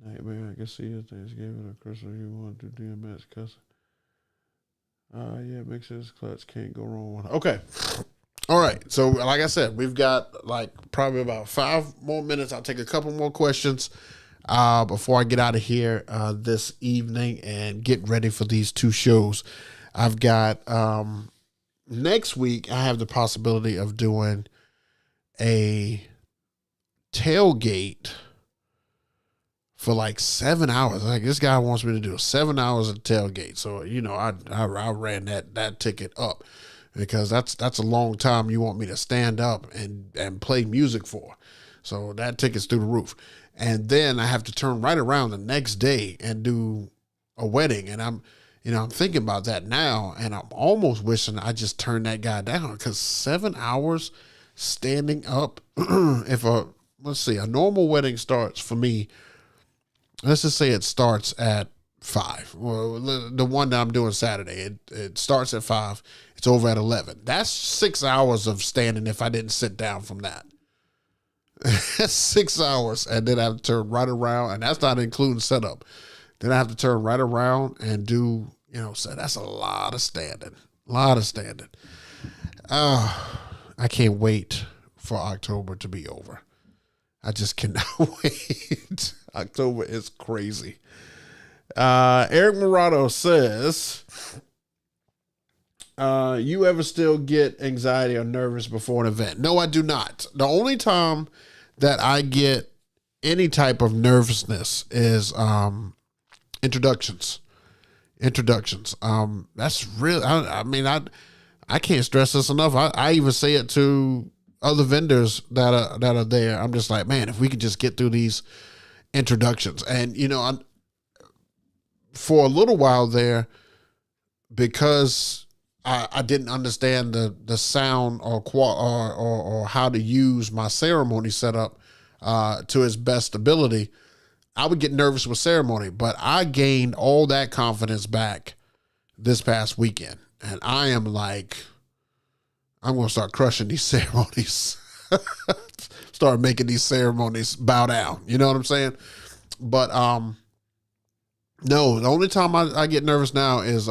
Nightmare, I can see it. Thanksgiving or Christmas, you want to do DMX cussing. Yeah, make sure this clutch can't go wrong. Okay. All right. So, like I said, we've got like probably about 5 more minutes. I'll take a couple more questions before I get out of here this evening and get ready for these 2 shows. I've got next week, I have the possibility of doing a tailgate for like 7 hours. Like this guy wants me to do 7 hours of tailgate. So, I ran that ticket up because that's a long time you want me to stand up and play music for. So that ticket's through the roof. And then I have to turn right around the next day and do a wedding. And I'm thinking about that now and I'm almost wishing I just turned that guy down because 7 hours standing up. Let's see, a normal wedding starts for me. Let's just say it starts at 5. Well, the one that I'm doing Saturday, it starts at 5. It's over at 11. That's 6 hours of standing if I didn't sit down from that. That's 6 hours. And then I have to turn right around. And that's not including setup. Then I have to turn right around and do, so that's a lot of standing. I can't wait for October to be over. I just cannot wait. October is crazy. Eric Morado says, You ever still get anxiety or nervous before an event? No, I do not. The only time that I get any type of nervousness is introductions. Introductions. That's real. I mean, I can't stress this enough. I even say it to other vendors that are there. I'm just like, man, if we could just get through these introductions. And for a little while there, because I didn't understand the sound or how to use my ceremony setup to its best ability, I would get nervous with ceremony. But I gained all that confidence back this past weekend, and I am like, I'm going to start crushing these ceremonies. Start making these ceremonies bow down. You know what I'm saying? But no, the only time I get nervous now is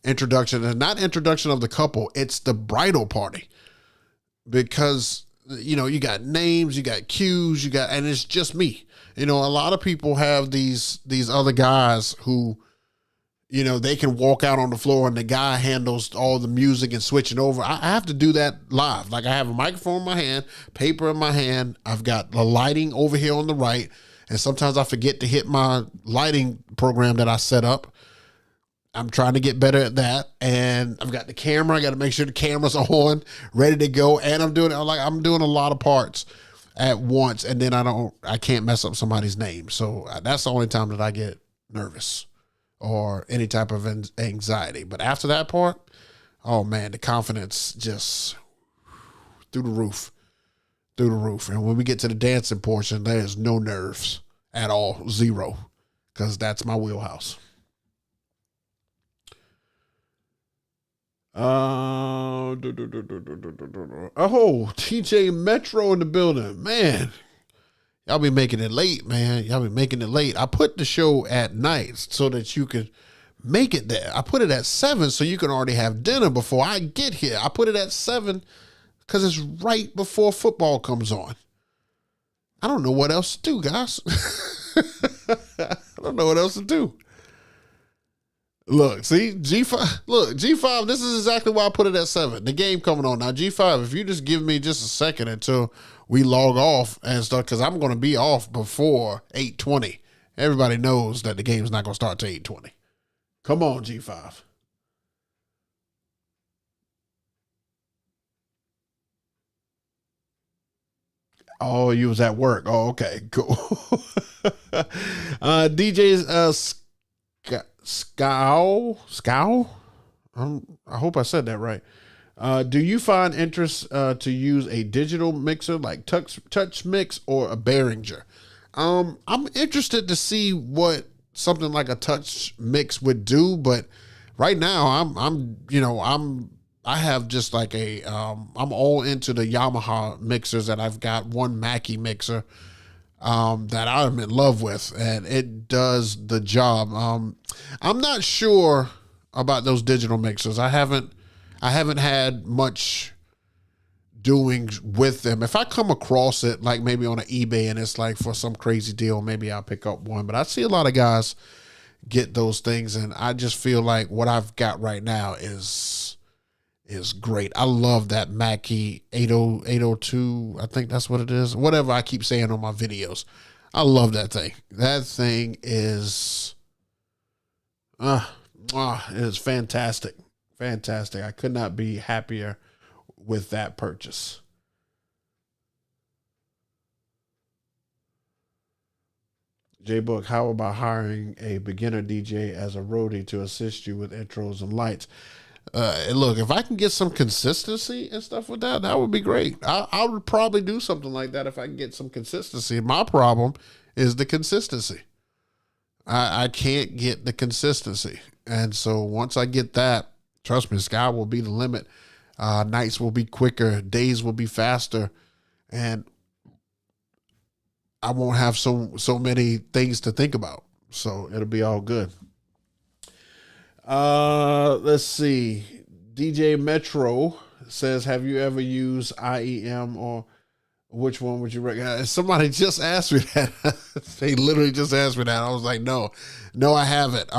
introduction, and not introduction of the couple. It's the bridal party, because you got names, you got cues, and it's just me. A lot of people have these other guys who, they can walk out on the floor and the guy handles all the music and switching over. I have to do that live. Like, I have a microphone in my hand, paper in my hand. I've got the lighting over here on the right. And sometimes I forget to hit my lighting program that I set up. I'm trying to get better at that. And I've got the camera. I got to make sure the camera's on, ready to go. And I'm doing a lot of parts at once. And then I can't mess up somebody's name. So that's the only time that I get nervous or any type of anxiety. But after that part, oh man, the confidence just through the roof. And when we get to the dancing portion, there's no nerves at all. Zero. Because that's my wheelhouse. Oh, TJ Metro in the building. Man, y'all be making it late, man. Y'all be making it late. I put the show at night so that you could make it there. I put it at 7 so you can already have dinner before I get here. I put it at 7 because it's right before football comes on. I don't know what else to do, guys. I don't know what else to do. Look, see, G5, this is exactly why I put it at 7. The game coming on. Now, G5, if you just give me just a second until we log off and stuff, because I'm going to be off before 8:20. Everybody knows that the game's not going to start till 8:20. Come on, G5. Oh, you was at work. Oh, okay, cool. DJ's Scow. I hope I said that right. Do you find interest to use a digital mixer like touch mix or a Behringer? I'm interested to see what something like a touch mix would do, but right now I have just like I'm all into the Yamaha mixers, and I've got one Mackie mixer that I'm in love with, and it does the job. I'm not sure about those digital mixers. I haven't had much doing with them. If I come across it, like maybe on an eBay and it's like for some crazy deal, maybe I'll pick up one. But I see a lot of guys get those things, and I just feel like what I've got right now is great. I love that Mackie 802. I think that's what it is. Whatever I keep saying on my videos. I love that thing. That thing is it is fantastic. Fantastic. I could not be happier with that purchase. JayBook, how about hiring a beginner DJ as a roadie to assist you with intros and lights? Look, if I can get some consistency and stuff with that, that would be great. I would probably do something like that if I can get some consistency. My problem is the consistency. I can't get the consistency. And so once I get that, trust me, sky will be the limit. Nights will be quicker. Days will be faster. And I won't have so many things to think about. So it'll be all good. Let's see. DJ Metro says, have you ever used IEM, or which one would you recommend? Somebody just asked me that. They literally just asked me that. I was like, no, I haven't.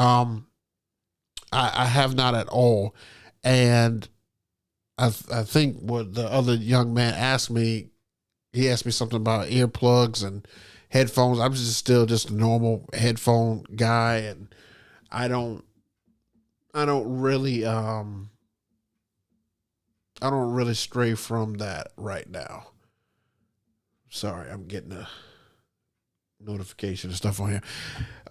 I have not at all. And I think what the other young man asked me, he asked me something about earplugs and headphones. I'm just a normal headphone guy, and I don't really stray from that right now. Sorry, I'm getting a notification and stuff on here.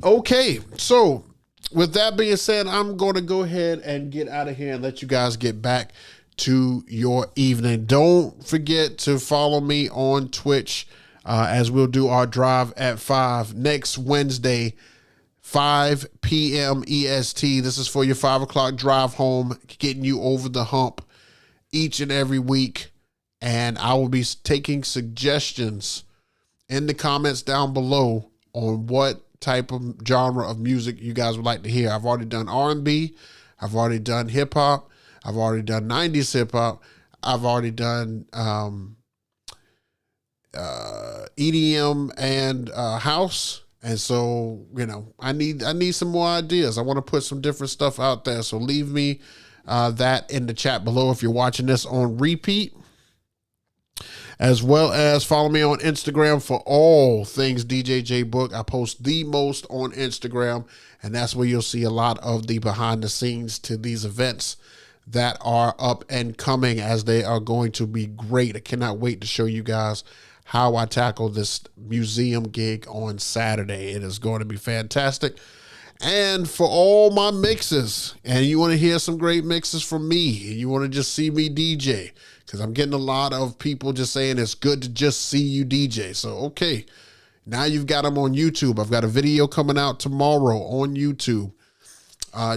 Okay, so with that being said, I'm going to go ahead and get out of here and let you guys get back to your evening. Don't forget to follow me on Twitch as we'll do our drive at 5 next Wednesday, 5 p.m. EST. This is for your 5 o'clock drive home, getting you over the hump each and every week. And I will be taking suggestions in the comments down below on what type of genre of music you guys would like to hear. I've already done R&B. I've already done hip hop. I've already done 90s hip hop. I've already done EDM and house. And so, I need some more ideas. I want to put some different stuff out there. So leave me that in the chat below if you're watching this on repeat, as well as follow me on Instagram for all things DJ JayBook. I post the most on Instagram, and that's where you'll see a lot of the behind the scenes to these events that are up and coming, as they are going to be great. I cannot wait to show you guys how I tackle this museum gig on Saturday. It is going to be fantastic. And for all my mixes, and you want to hear some great mixes from me, and you want to just see me DJ, because I'm getting a lot of people just saying it's good to just see you DJ. So, okay, now you've got them on YouTube. I've got a video coming out tomorrow on YouTube.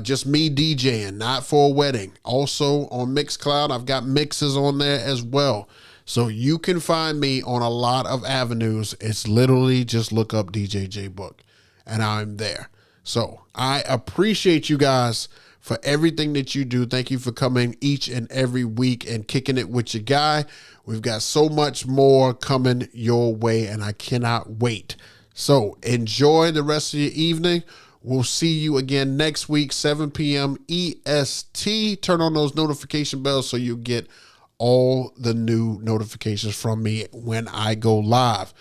Just me DJing, not for a wedding. Also on Mixcloud, I've got mixes on there as well. So you can find me on a lot of avenues. It's literally just look up DJ JayBook and I'm there. So I appreciate you guys for everything that you do. Thank you for coming each and every week and kicking it with your guy. We've got so much more coming your way, and I cannot wait. So enjoy the rest of your evening. We'll see you again next week, 7 p.m. EST. Turn on those notification bells so you get all the new notifications from me when I go live.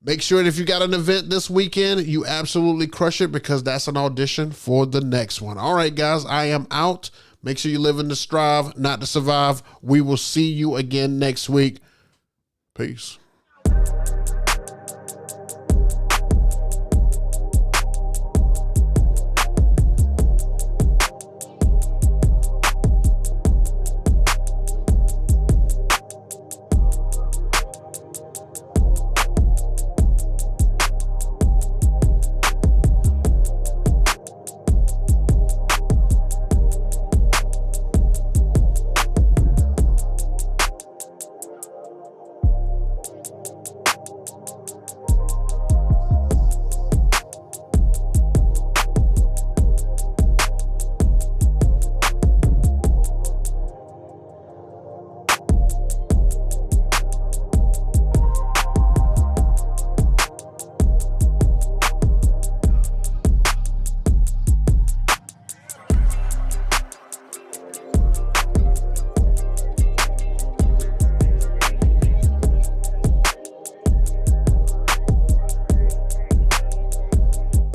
Make sure that if you got an event this weekend, you absolutely crush it, because that's an audition for the next one. All right, guys, I am out. Make sure you live in to strive, not to survive. We will see you again next week. Peace.